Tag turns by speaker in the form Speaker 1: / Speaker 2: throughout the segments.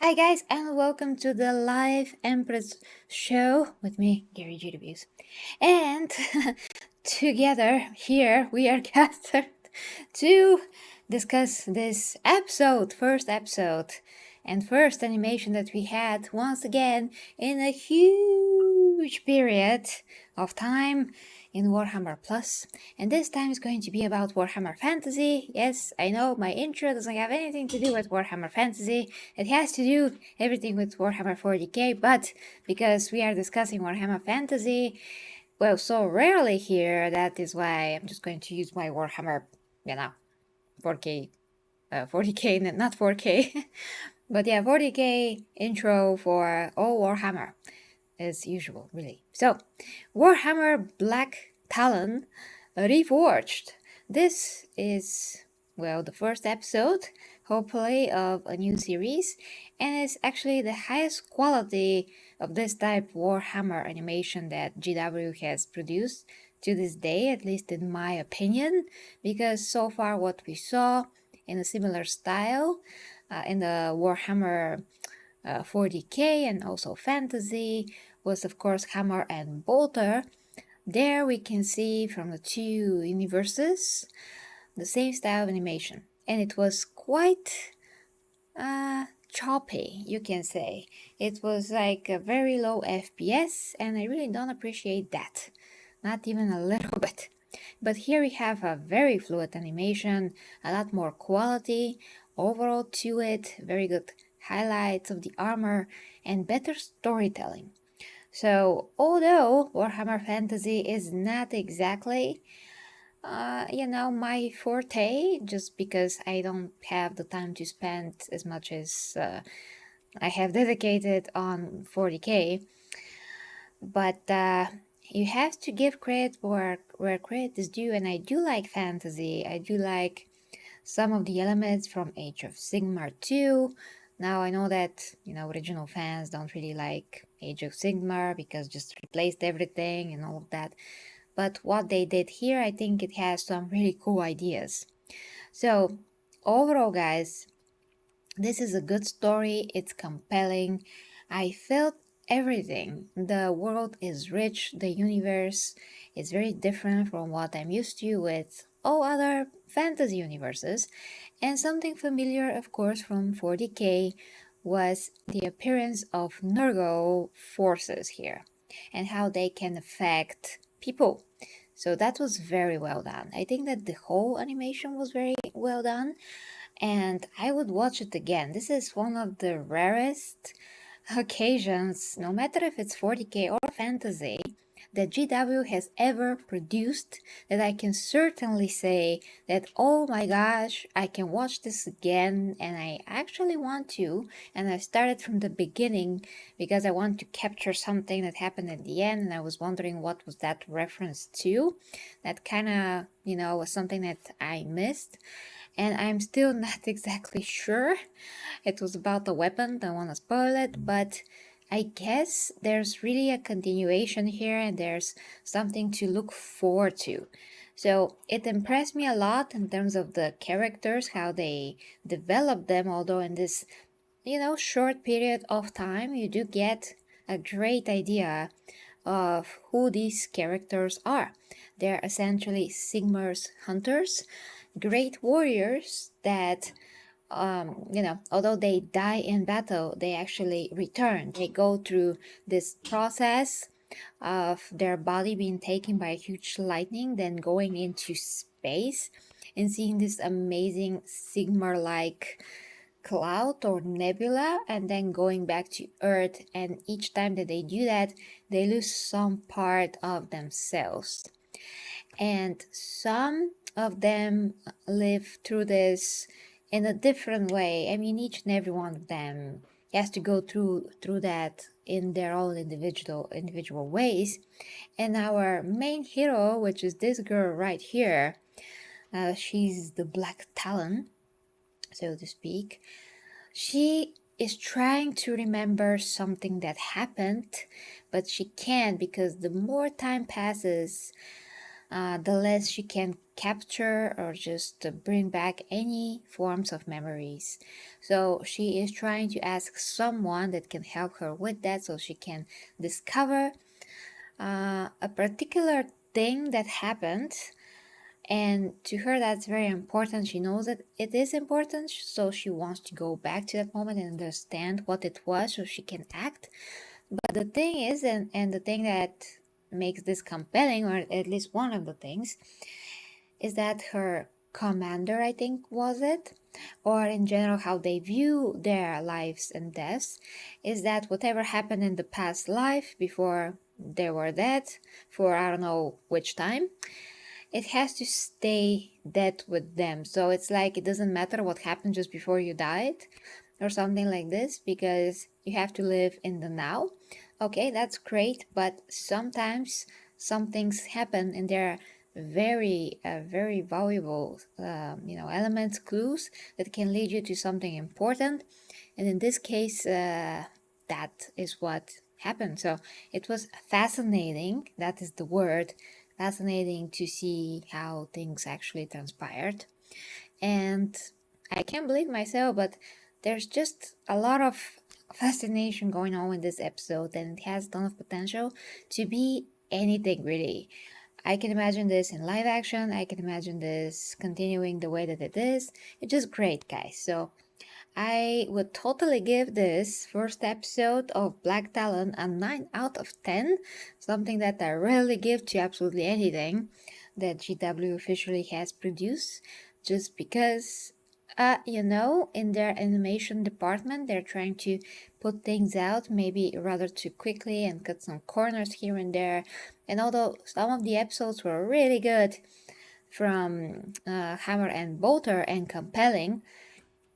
Speaker 1: Hi guys, and welcome to the live Empress show with me, Gary G. And together here we are gathered to discuss this first episode, and first animation that we had once again in a huge period of time in Warhammer Plus. And this time is going to be about Warhammer Fantasy. Yes, I know my intro doesn't have anything to do with Warhammer Fantasy. It has to do everything with Warhammer 40k, but because we are discussing Warhammer Fantasy, well, so rarely here, that is why I'm just going to use my Warhammer, 4K, 40k, not 4K, but yeah, 40k intro for all Warhammer, as usual, really. So, Warhammer Blacktalon Reforged. This is, well, the first episode, hopefully, of a new series, and it's actually the highest quality of this type Warhammer animation that GW has produced to this day, at least in my opinion, because so far what we saw in a similar style in the Warhammer 40k and also fantasy was of course Hammer and Bolter. There we can see from the two universes the same style of animation, and it was quite choppy, you can say. It was like a very low FPS, and I really don't appreciate that, not even a little bit. But here we have a very fluid animation, a lot more quality overall to it, very good highlights of the armor, and better storytelling. So, although Warhammer Fantasy is not exactly, my forte, just because I don't have the time to spend as much as I have dedicated on 40k, but you have to give credit where credit is due, and I do like fantasy. I do like some of the elements from Age of Sigmar too. Now I know that original fans don't really like Age of Sigmar because just replaced everything and all of that. But what they did here, I think it has some really cool ideas. So overall, guys, this is a good story. It's compelling. I felt everything. The world is rich. The universe is very different from what I'm used to with all other fantasy universes. And something familiar, of course, from 40k was the appearance of Nurgle forces here and how they can affect people. So that was very well done. I think that the whole animation was very well done, and I would watch it again. This is one of the rarest occasions, no matter if it's 40k or fantasy, that GW has ever produced, that I can certainly say that, oh my gosh, I can watch this again, and I actually want to, and I started from the beginning because I want to capture something that happened at the end, and I was wondering what was that reference to. That kind of, was something that I missed, and I'm still not exactly sure. It was about the weapon, don't want to spoil it, but I guess there's really a continuation here and there's something to look forward to. So it impressed me a lot in terms of the characters, how they developed them, although in this, short period of time, you do get a great idea of who these characters are. They're essentially Sigmar's hunters, great warriors that although they die in battle, they actually return. They go through this process of their body being taken by a huge lightning, then going into space and seeing this amazing Sigmar-like cloud or nebula, and then going back to Earth. And each time that they do that, they lose some part of themselves. And some of them live through this in a different way. I mean, each and every one of them has to go through that in their own individual ways. And our main hero, which is this girl right here, she's the Blacktalon, so to speak. She is trying to remember something that happened, but she can't, because the more time passes, the less she can capture or just bring back any forms of memories. So she is trying to ask someone that can help her with that so she can discover a particular thing that happened. And to her, that's very important. She knows that it is important, so she wants to go back to that moment and understand what it was so she can act. But the thing is, and the thing that makes this compelling, or at least one of the things, is that her commander, I think, was it, or in general, how they view their lives and deaths, is that whatever happened in the past life before they were dead, for I don't know which time, it has to stay dead with them. So it's like it doesn't matter what happened just before you died or something like this, because you have to live in the now. Okay, that's great, but sometimes some things happen and they're very valuable, elements, clues that can lead you to something important. And in this case, that is what happened. So it was fascinating. That is the word. Fascinating to see how things actually transpired. And I can't believe myself, but there's just a lot of fascination going on in this episode, and it has a ton of potential to be anything really. I can imagine this in live action. I can imagine this continuing the way that it is. It's just great, guys. So I would totally give this first episode of Blacktalon a 9 out of 10, something that I rarely give to absolutely anything that GW officially has produced, just because, in their animation department, they're trying to put things out maybe rather too quickly and cut some corners here and there. And although some of the episodes were really good from Hammer and Bolter and compelling,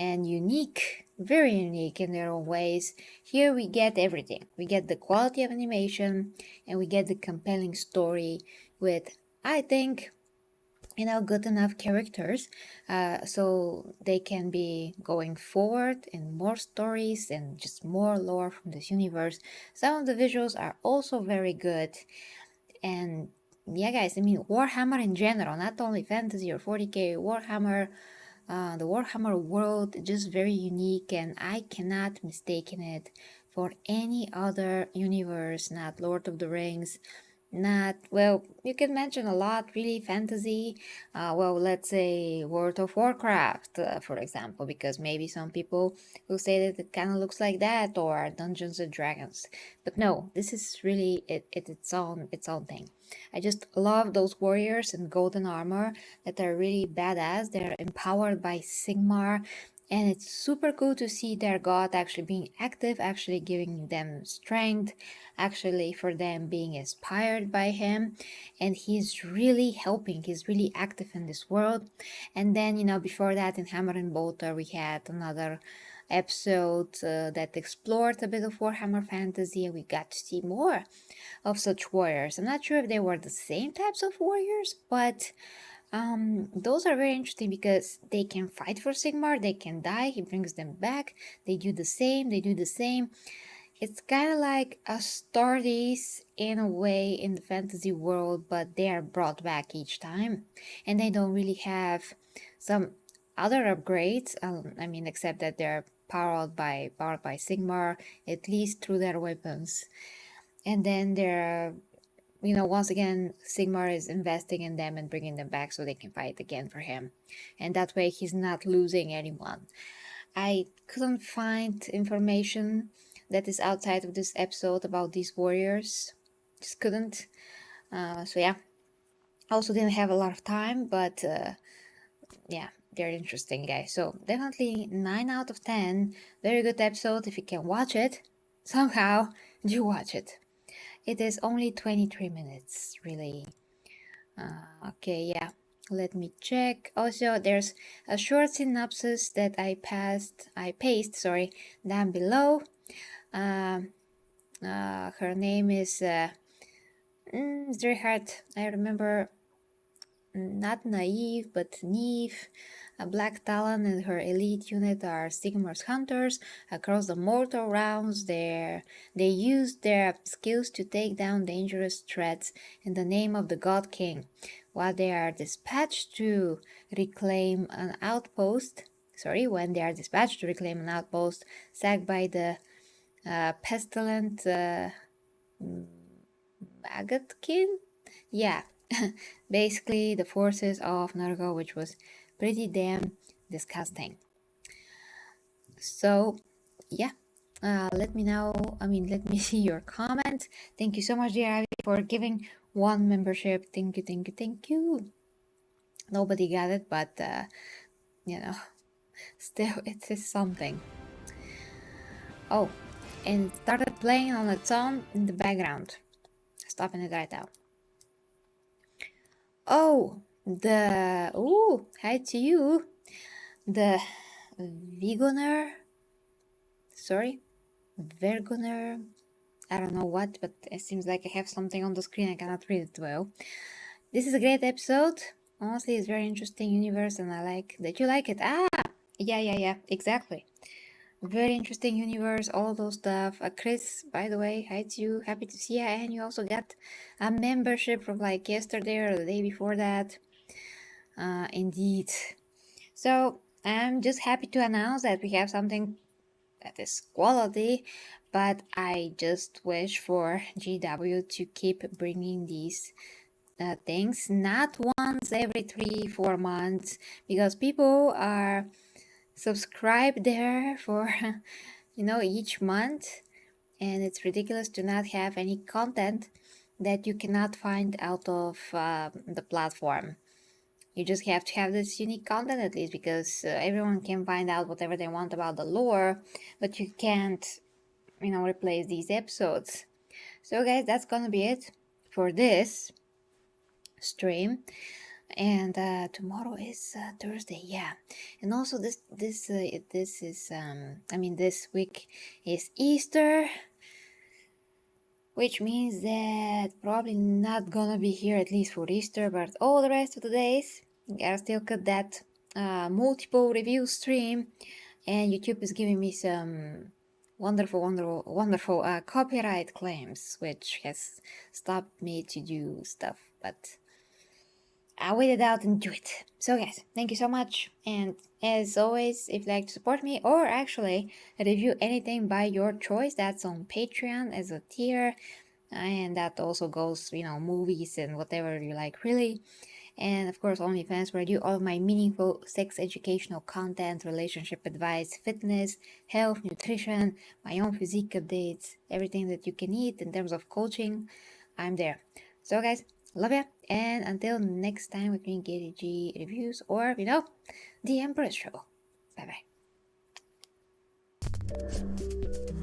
Speaker 1: and unique, very unique in their own ways. Here we get everything. We get the quality of animation and we get the compelling story with, I think, good enough characters so they can be going forward in more stories and just more lore from this universe. Some of the visuals are also very good. And yeah, guys, I mean, Warhammer in general, not only fantasy or 40k, Warhammer, the Warhammer world is just very unique, and I cannot mistake it for any other universe, not Lord of the Rings, not, well, you can mention a lot, really, fantasy. Let's say World of Warcraft, for example, because maybe some people will say that it kind of looks like that, or Dungeons and Dragons. But no, this is really its own thing. I just love those warriors in golden armor that are really badass. They're empowered by Sigmar, and it's super cool to see their god actually being active, actually giving them strength, actually for them being inspired by him. And he's really helping, he's really active in this world. And then, before that, in Hammer and Bolter, we had another episode that explored a bit of Warhammer fantasy, and we got to see more of such warriors. I'm not sure if they were the same types of warriors, but those are very interesting because they can fight for Sigmar, they can die, he brings them back, they do the same. It's kind of like Astartes in a way in the fantasy world, but they are brought back each time, and they don't really have some other upgrades. Except that they're powered by Sigmar, at least through their weapons. And then they're, once again, Sigmar is investing in them and bringing them back so they can fight again for him, and that way he's not losing anyone. I couldn't find information that is outside of this episode about these warriors. Just couldn't. So yeah. Also didn't have a lot of time, but yeah, they're interesting, guys. So definitely 9 out of 10. Very good episode. If you can watch it, somehow do watch it. It is only 23 minutes, really. Okay, yeah. Let me check. Also, there's a short synopsis that I paste, down below. Her name is it's very hard. I remember not Naive, but Neave Blacktalon and her elite unit are Sigmar's hunters. Across the mortal realms, they use their skills to take down dangerous threats in the name of the God King. While they are dispatched to reclaim an outpost, when they are dispatched to reclaim an outpost sacked by the pestilent Maggotkin? Yeah, basically the forces of Nurgle, which was pretty damn disgusting. So, yeah, let me know. Let me see your comment. Thank you so much, dear Ivy, for giving one membership. Thank you, thank you, thank you. Nobody got it, but still, it is something. Oh, and it started playing on its own in the background. Stopping it right now. Oh, hi to you. The Vegoner, Vergoner, I don't know what, but it seems like I have something on the screen, I cannot read it well. This is a great episode. Honestly, it's very interesting universe and I like that you like it. Yeah, exactly. Very interesting universe, all those stuff. Chris, by the way, hi to you, happy to see you, and you also got a membership from like yesterday or the day before that. Indeed. So I'm just happy to announce that we have something that is quality, but I just wish for GW to keep bringing these things, not once every 3-4 months, because people are subscribed there for each month, and it's ridiculous to not have any content that you cannot find out of the platform. You just have to have this unique content at least, because everyone can find out whatever they want about the lore, but you can't replace these episodes. So guys, that's gonna be it for this stream, and tomorrow is Thursday, yeah. And also this week is Easter, which means that probably not gonna be here at least for Easter, but all the rest of the days gotta still cut that multiple review stream, and YouTube is giving me some wonderful copyright claims, which has stopped me to do stuff, but I'll wait it out and do it. So guys, thank you so much, and as always, if you'd like to support me or actually review anything by your choice, that's on Patreon as a tier, and that also goes, movies and whatever you like really. And of course, OnlyFans, where I do all of my meaningful sex educational content, relationship advice, fitness, health, nutrition, my own physique updates, everything that you can need in terms of coaching, I'm there. So guys, love ya, and until next time with me, KDG reviews, or the Empress Show. Bye bye.